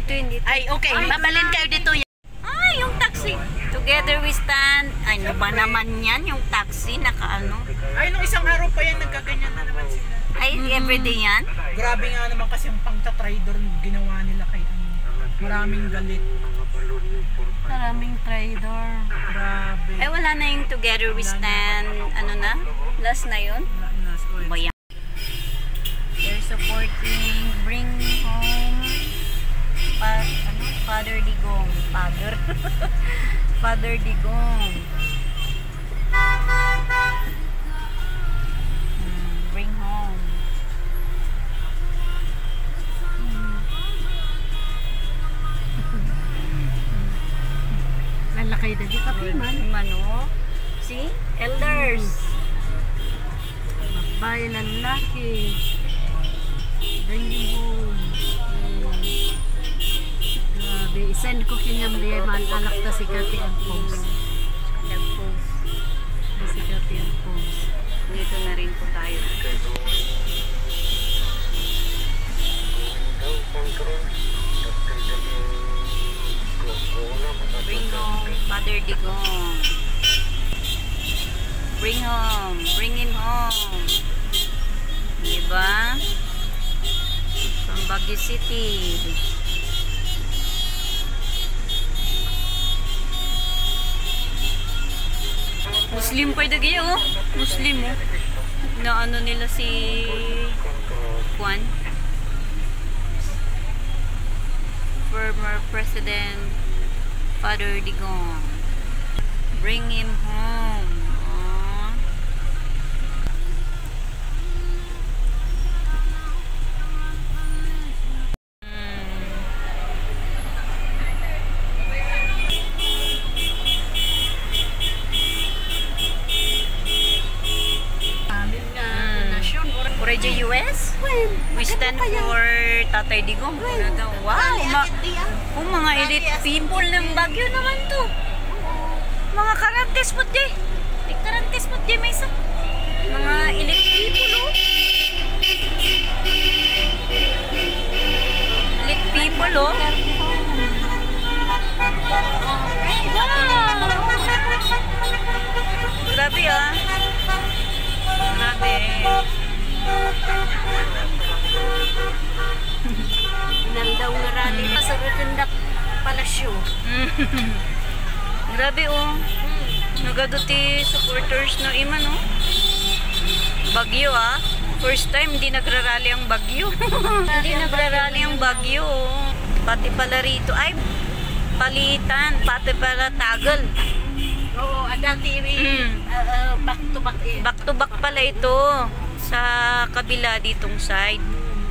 Dito yun, dito. Ay, okay. Mabalin kayo dito. Ay, yung taxi. Together we stand. Ay, ano ba naman yan? Yung taxi, nakaano. Ay, nung isang araw pa yan, nagkaganyan na naman sila. Ay, everyday yan? Grabe nga naman kasi yung pangta-trader ginawa nila kay maraming galit. Maraming trader. Grabe. Ay, wala na yung together we stand. Ano na? Last na yun? Bayan. They're supporting Bring Home Father Digong. Father Digong. Bring home. Lalakay na di kape man. Mano? See? Elders. Babae, lalaki. Bring home. Grabe, isend ko kinyam diya man anak ta si Kati ang post. Nag-post. Si Kati ang post. Dito na rin po tayo. Bring home Father Digong. Bring home. Bring him home. Diba? From Baguio City. Muslim pa dagi oh. Muslim oh. Na ano nila si Juan. Former President Father Digong. Bring him home. Aww. Oreja US? We stand for Tatay Digong. Wow! Mga elite people ng Baguio naman to. Mga karantes mo di. Karantes mo di may isa. Mga elite people oh. Elite people oh. Wow! Grabe ah. Grabe. Nandaw na rally pa sa Regendak Palasyo. Grabe oh. Nagaduti supporters no iman oh. Baguio ah. First time hindi nagrarally ang Baguio. Hindi nagrarally ang Baguio oh. Pati pala rito ay palitan, pati pala Tagal. Oo, dati back to back eh. Back to back pala ito sa kabila ditong side.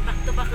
Back to back.